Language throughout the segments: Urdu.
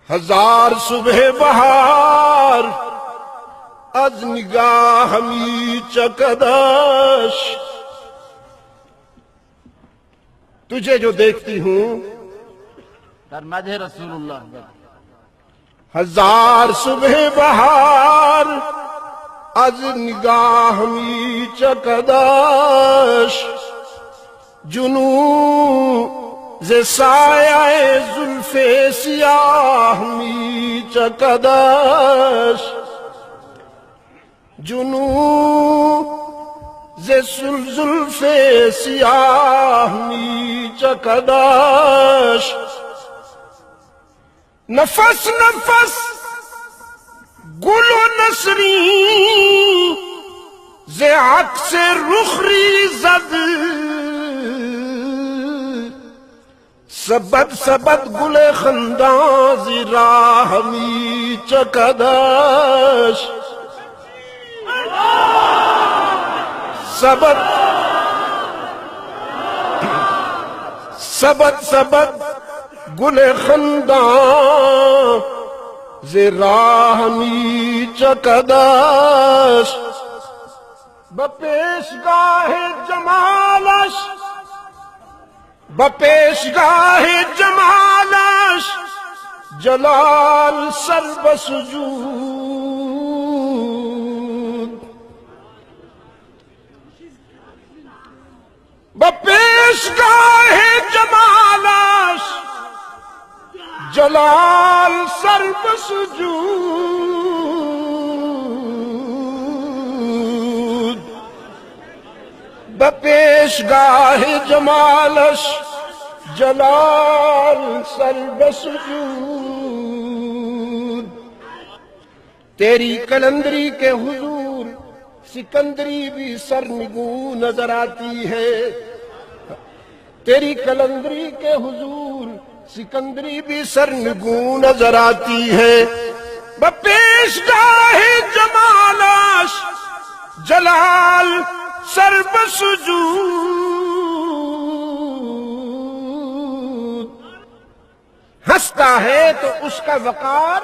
ہزار صبح بہار از نگاہ می چکدش، تجھے جو دیکھتی ہوں در مدح رسول اللہ. ہزار صبح بہار از نگاہ می چکدش، جنوں ز سایہ زلف سیاہ می چکدش، جنوں ز زلف سیاہ می چکدش، نفس نفس گل و نسرین ز عکس رخ ریزد، سبد سبد گل خندان ز راہ می چکدش، سبد سبد سبد گل خندان ز راہ می چکدش، بپیشگاہ جمالش بپیشگاہ جمالش جلال سر بسجود، بپیشگاہ جمالش جلال سر بسجود، بپیشگاہ جمالش جلال سر بسجود، تیری کلندری کے حضور سکندری بھی سرنگوں نظر آتی ہے، تیری کلندری کے حضور سکندری بھی سرنگوں نظر آتی ہے، بپیشگاہ جمالش جلال سر بسجود، ہنستا ہے تو اس کا وقار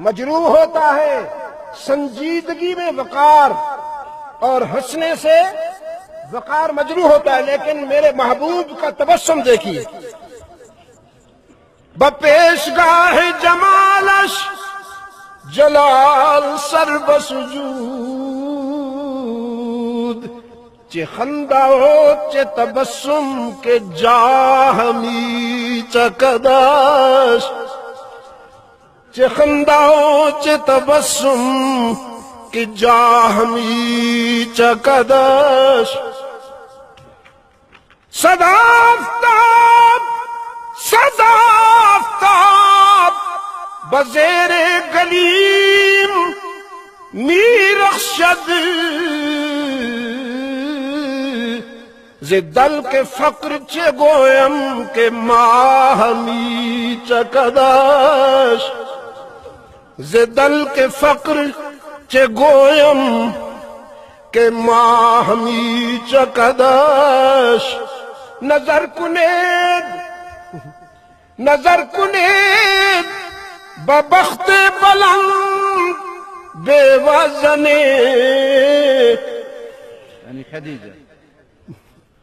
مجروح ہوتا ہے، سنجیدگی میں وقار اور ہنسنے سے وقار مجروح ہوتا ہے، لیکن میرے محبوب کا تبسم دیکھیے، بپیشگاہ جمالش جلال سر بسجود، چه خنده و چه تبسم که جاه می چکدش، چه خنده و چه تبسم که جاه می چکدش، صدا آفتاب صدا آفتاب بزیر گلیم می رخشد، ز دل کے فقر چه گویم که ماہ می چکدش، ز دل کے فقر چه گویم که ماہ می چکدش، نظر کنید ببخت بلند بیوزنے، یعنی خدیجہ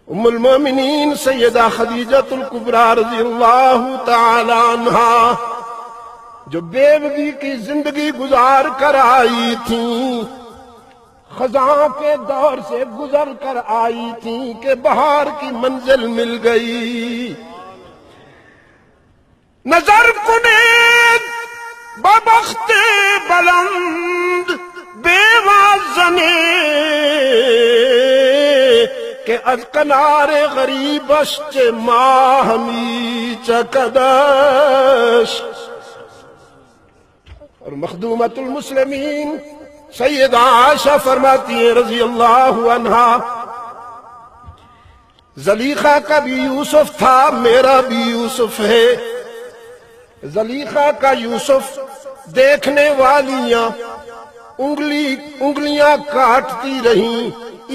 ام المومنین سیدہ خدیجہ الکبریٰ رضی اللہ تعالی عنہا جو بیوگی کی زندگی گزار کر آئی تھیں، خزاں کے دور سے گزر کر آئی تھیں کہ بہار کی منزل مل گئی، نظر کنید ببخت بلند بیوازنے کہ از کنار غریبش چه ماہ می چکدش، اور مخدومت المسلمین سیدہ عائشہ فرماتی ہیں رضی اللہ عنہا، زلیخا کا بھی یوسف تھا میرا بھی یوسف ہے، زلیخا کا یوسف دیکھنے والیاں انگلیاں کاٹتی رہیں،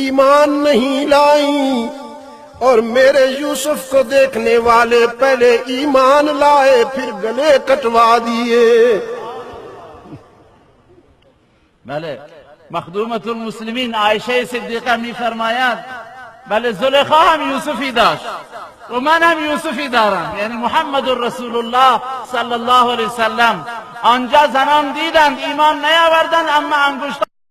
ایمان نہیں لائیں، اور میرے یوسف کو دیکھنے والے پہلے ایمان لائے پھر گلے کٹوا دیے. بله مخدومت المسلمین عایشه صدیقه می فرماید بله زلیخا هم یوسفی داشت و من هم یوسفی دارم، یعنی محمد رسول الله صلی الله علیه وسلم. آنجا زنان دیدند ایمان نیاوردند اما انگشت